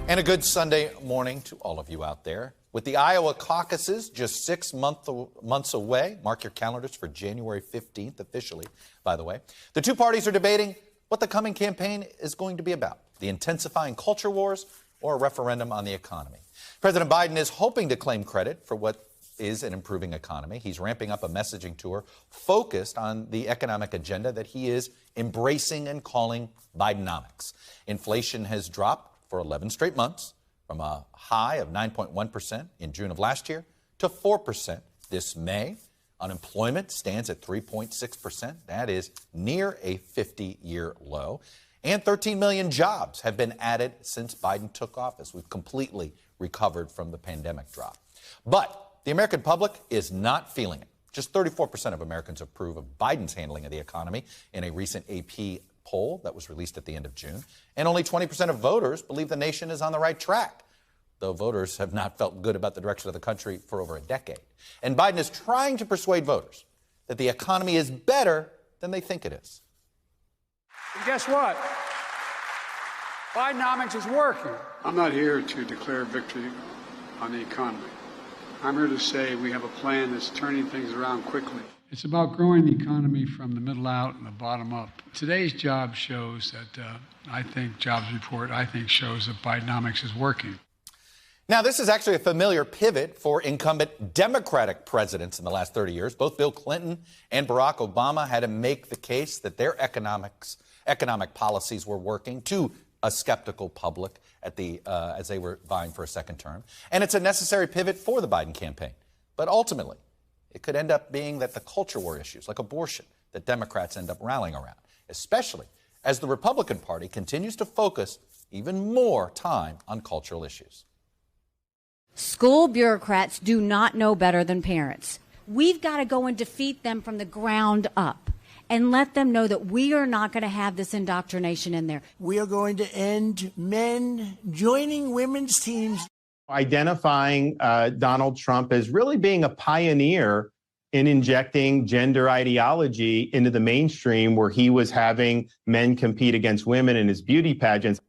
And a good Sunday morning to all of you out there. With the Iowa caucuses just 6 months away, mark your calendars for January 15th, officially, by the way. The two parties are debating what the coming campaign is going to be about, the intensifying culture wars or a referendum on the economy. President Biden is hoping to claim credit for what is an improving economy. He's ramping up a messaging tour focused on the economic agenda that he is embracing and calling Bidenomics. Inflation has dropped for 11 straight months, from a high of 9.1% in June of last year to 4% this May. Unemployment stands at 3.6%. That is near a 50-year low. And 13 million jobs have been added since Biden took office. We've completely recovered from the pandemic drop. But the American public is not feeling it. Just 34% of Americans approve of Biden's handling of the economy in a recent AP poll that was released at the end of June. And only 20% of voters believe the nation is on the right track, though voters have not felt good about the direction of the country for over a decade. And Biden is trying to persuade voters that the economy is better than they think it is. And guess what? Bidenomics is working. I'm not here to declare victory on the economy. I'm here to say we have a plan that's turning things around quickly. It's about growing the economy from the middle out and the bottom up. Today's job shows that, jobs report, shows that Bidenomics is working. Now, this is actually a familiar pivot for incumbent Democratic presidents in the last 30 years. Both Bill Clinton and Barack Obama had to make the case that their economic policies were working to a skeptical public as they were vying for a second term. And it's a necessary pivot for the Biden campaign. But ultimately, it could end up being that the culture war issues, like abortion, that Democrats end up rallying around, especially as the Republican Party continues to focus even more time on cultural issues. School bureaucrats do not know better than parents. We've got to go and defeat them from the ground up and let them know that we are not going to have this indoctrination in there. We are going to end men joining women's teams. Identifying Donald Trump as really being a pioneer in injecting gender ideology into the mainstream, where he was having men compete against women in his beauty pageants.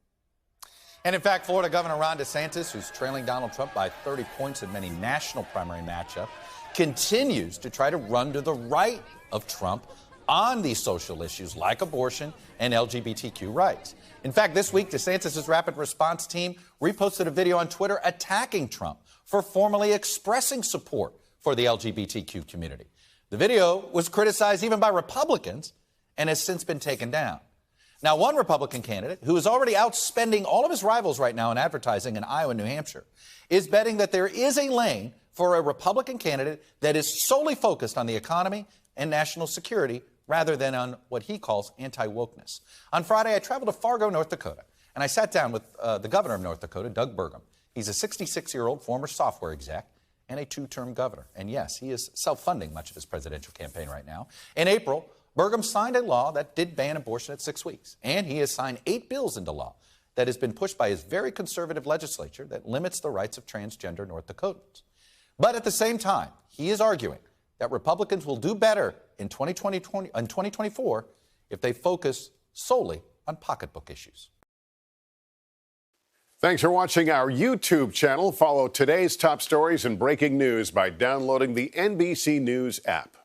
And in fact, Florida Governor Ron DeSantis, who's trailing Donald Trump by 30 points in many national primary matchups, continues to try to run to the right of Trump on these social issues like abortion and LGBTQ rights. In fact, this week, DeSantis' rapid response team reposted a video on Twitter attacking Trump for formally expressing support for the LGBTQ community. The video was criticized even by Republicans and has since been taken down. Now, one Republican candidate who is already outspending all of his rivals right now in advertising in Iowa and New Hampshire is betting that there is a lane for a Republican candidate that is solely focused on the economy and national security rather than on what he calls anti-wokeness. On Friday, I traveled to Fargo, North Dakota, and I sat down with the governor of North Dakota, Doug Burgum. He's a 66-year-old former software exec and a two-term governor. And yes, he is self-funding much of his presidential campaign right now. In April, Burgum signed a law that did ban abortion at 6 weeks, and he has signed 8 bills into law that has been pushed by his very conservative legislature that limits the rights of transgender North Dakotans. But at the same time, he is arguing that Republicans will do better in 2024 if they focus solely on pocketbook issues. Thanks for watching our YouTube channel. Follow today's top stories and breaking news by downloading the NBC News app.